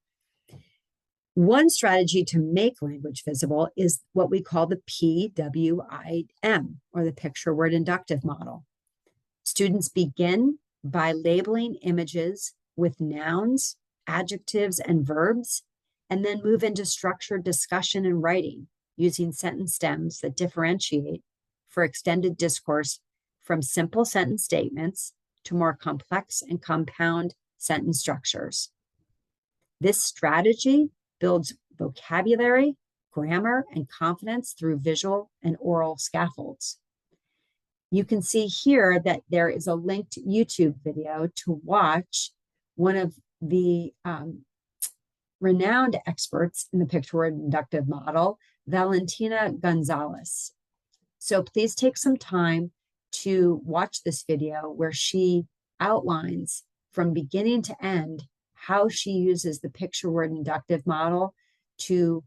One strategy to make language visible is what we call the PWIM, or the picture word inductive model. Students begin by labeling images with nouns, adjectives, and verbs, and then move into structured discussion and writing using sentence stems that differentiate for extended discourse from simple sentence statements to more complex and compound sentence structures. This strategy builds vocabulary, grammar, and confidence through visual and oral scaffolds. You can see here that there is a linked YouTube video to watch one of the renowned experts in the picture word inductive model, Valentina Gonzalez. So please take some time to watch this video where she outlines from beginning to end how she uses the picture word inductive model to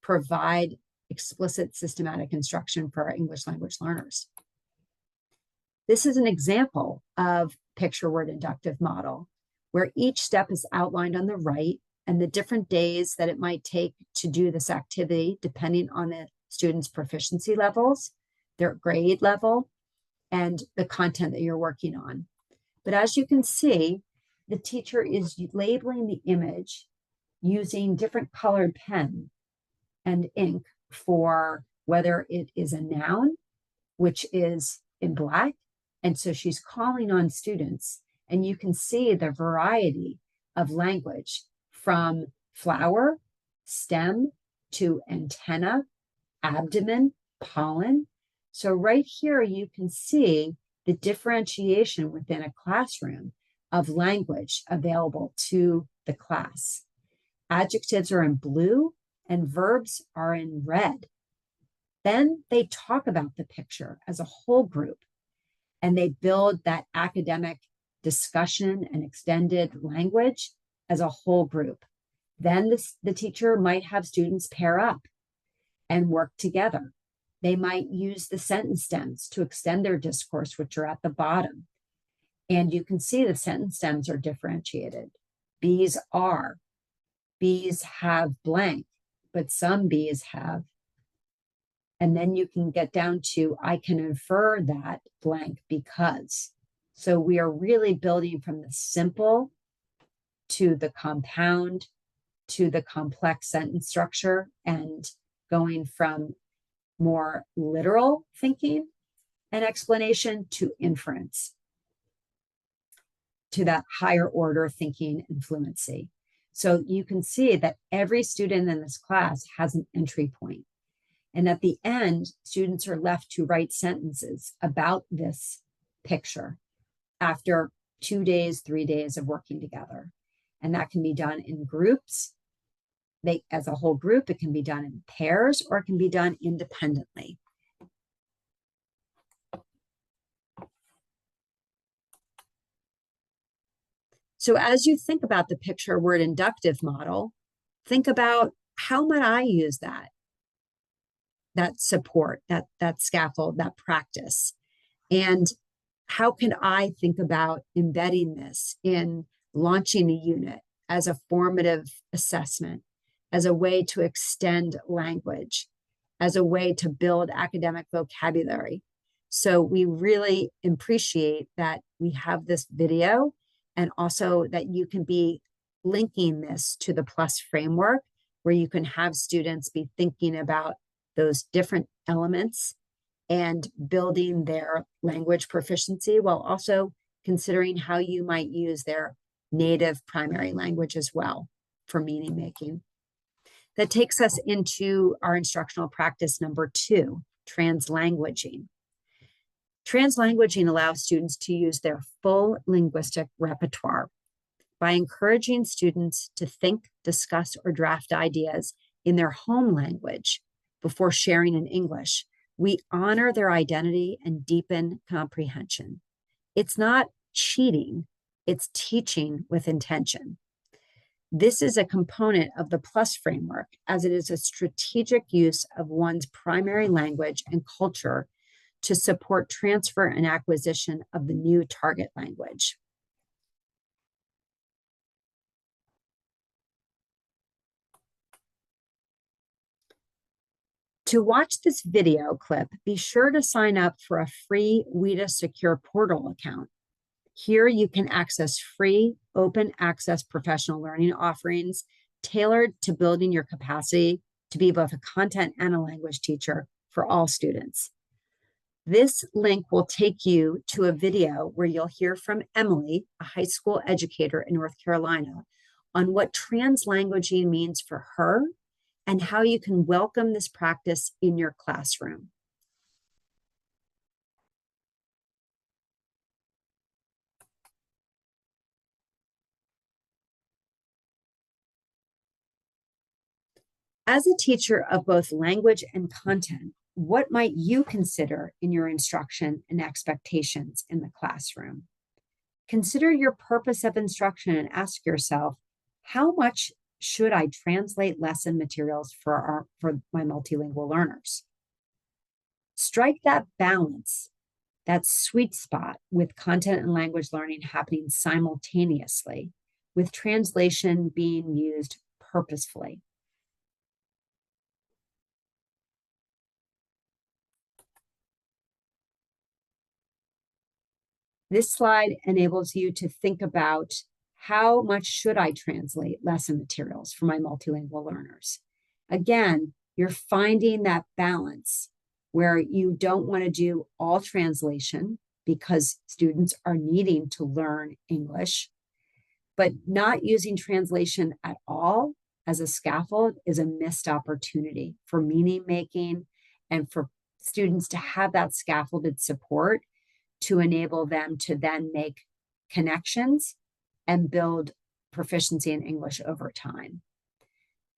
provide explicit systematic instruction for our English language learners. This is an example of picture word inductive model where each step is outlined on the right and the different days that it might take to do this activity depending on the student's proficiency levels, their grade level, and the content that you're working on. But as you can see, the teacher is labeling the image using different colored pen and ink for whether it is a noun, which is in black. And so she's calling on students, and you can see the variety of language from flower, stem, to antenna, abdomen, pollen. So right here, you can see the differentiation within a classroom of language available to the class. Adjectives are in blue and verbs are in red. Then they talk about the picture as a whole group, and they build that academic discussion and extended language as a whole group. Then the teacher might have students pair up and work together. They might use the sentence stems to extend their discourse, which are at the bottom. And you can see the sentence stems are differentiated. Bees are. Bees have blank, but some bees have. And then you can get down to, I can infer that blank because. So we are really building from the simple to the compound to the complex sentence structure and going from more literal thinking and explanation to inference, to that higher order thinking and fluency. So you can see that every student in this class has an entry point. And at the end, students are left to write sentences about this picture after 2 days, 3 days of working together. And that can be done in groups. As a whole group, it can be done in pairs, or it can be done independently. So as you think about the picture word inductive model, think about how might I use that support, that scaffold, that practice, and how can I think about embedding this in launching a unit as a formative assessment, as a way to extend language, as a way to build academic vocabulary. So we really appreciate that we have this video, and also that you can be linking this to the PLUS framework, where you can have students be thinking about those different elements and building their language proficiency while also considering how you might use their native primary language as well for meaning making. That takes us into our instructional practice number 2, translanguaging. Translanguaging allows students to use their full linguistic repertoire. By encouraging students to think, discuss, or draft ideas in their home language before sharing in English, we honor their identity and deepen comprehension. It's not cheating It's teaching with intention. This is a component of the PLUS framework, as it is a strategic use of one's primary language and culture to support transfer and acquisition of the new target language. To watch this video clip, be sure to sign up for a free WIDA Secure Portal account. Here you can access free, open access professional learning offerings tailored to building your capacity to be both a content and a language teacher for all students. This link will take you to a video where you'll hear from Emily, a high school educator in North Carolina, on what translanguaging means for her and how you can welcome this practice in your classroom. As a teacher of both language and content, what might you consider in your instruction and expectations in the classroom? Consider your purpose of instruction and ask yourself, how much should I translate lesson materials for my multilingual learners? Strike that balance, that sweet spot with content and language learning happening simultaneously, with translation being used purposefully. This slide enables you to think about how much should I translate lesson materials for my multilingual learners. Again, you're finding that balance where you don't want to do all translation because students are needing to learn English, but not using translation at all as a scaffold is a missed opportunity for meaning making and for students to have that scaffolded support to enable them to then make connections and build proficiency in English over time.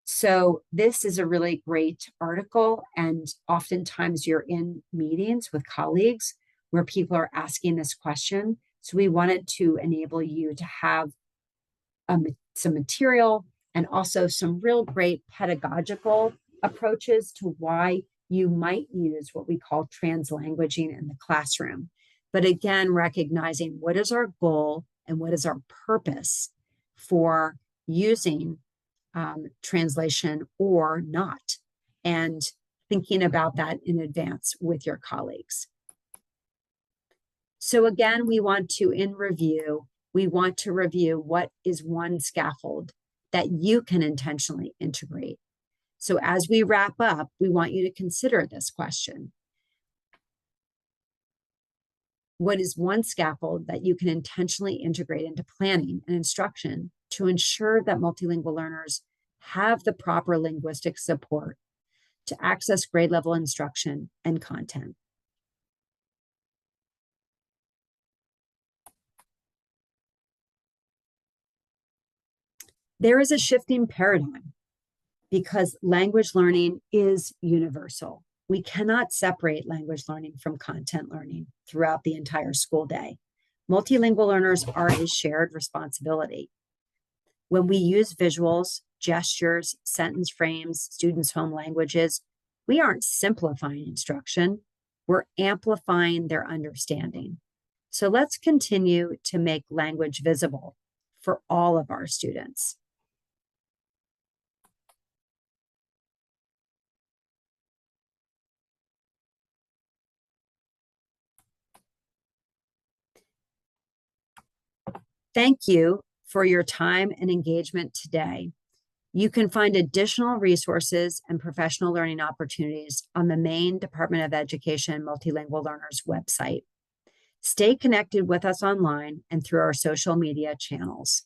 So this is a really great article, and oftentimes you're in meetings with colleagues where people are asking this question. So we wanted to enable you to have some material and also some real great pedagogical approaches to why you might use what we call translanguaging in the classroom. But again, recognizing what is our goal and what is our purpose for using translation or not, and thinking about that in advance with your colleagues. So again, we want to review what is one scaffold that you can intentionally integrate. So as we wrap up, we want you to consider this question. What is one scaffold that you can intentionally integrate into planning and instruction to ensure that multilingual learners have the proper linguistic support to access grade level instruction and content? There is a shifting paradigm because language learning is universal. We cannot separate language learning from content learning throughout the entire school day. Multilingual learners are a shared responsibility. When we use visuals, gestures, sentence frames, students' home languages, we aren't simplifying instruction, we're amplifying their understanding. So let's continue to make language visible for all of our students. Thank you for your time and engagement today. You can find additional resources and professional learning opportunities on the Maine Department of Education Multilingual Learners website. Stay connected with us online and through our social media channels.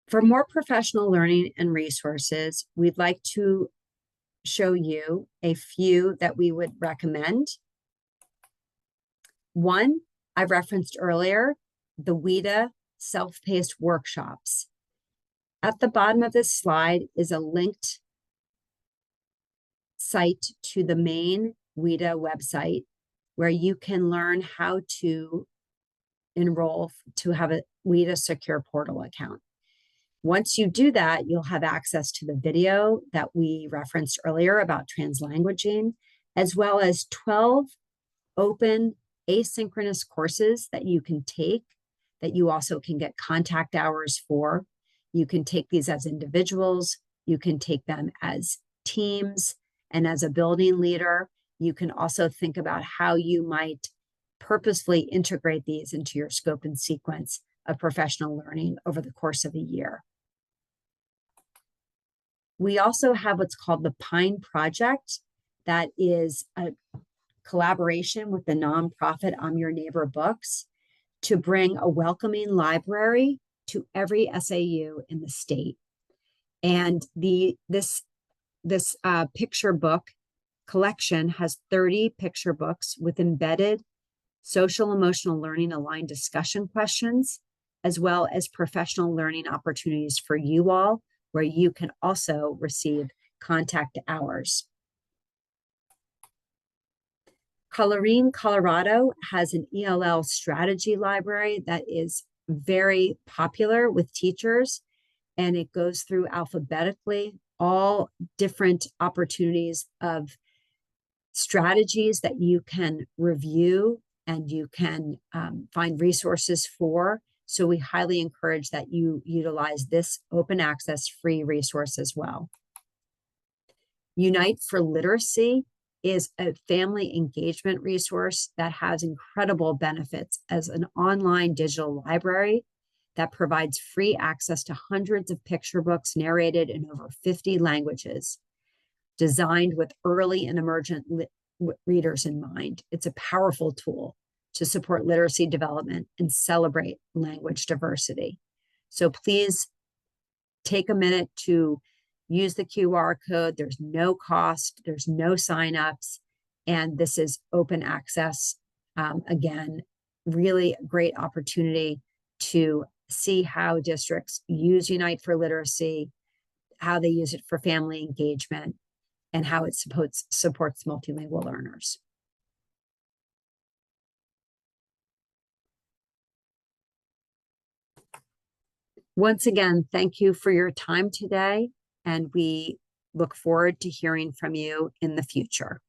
For more professional learning and resources, we'd like to show you a few that we would recommend. One I referenced earlier the WIDA self-paced workshops. At the bottom of this slide is a linked site to the Maine WIDA website where you can learn how to enroll to have a WIDA secure portal account. Once you do that, you'll have access to the video that we referenced earlier about translanguaging, as well as 12 open asynchronous courses that you can take that you also can get contact hours for. You can take these as individuals, you can take them as teams, and as a building leader, you can also think about how you might purposefully integrate these into your scope and sequence of professional learning over the course of a year. We also have what's called the Pine Project. That is a collaboration with the nonprofit I'm Your Neighbor Books to bring a welcoming library to every SAU in the state. And this picture book collection has 30 picture books with embedded social emotional learning aligned discussion questions, as well as professional learning opportunities for you all, where you can also receive contact hours. Colorine, Colorado has an ELL strategy library that is very popular with teachers, and it goes through alphabetically all different opportunities of strategies that you can review and you can find resources for. So we highly encourage that you utilize this open access free resource as well. Unite for Literacy is a family engagement resource that has incredible benefits as an online digital library that provides free access to hundreds of picture books narrated in over 50 languages, designed with early and emergent readers in mind. It's a powerful tool to support literacy development and celebrate language diversity. So please take a minute to use the QR code. There's no cost, there's no signups, and this is open access. Again, really a great opportunity to see how districts use Unite for Literacy, how they use it for family engagement, and how it supports multilingual learners. Once again, thank you for your time today, and we look forward to hearing from you in the future.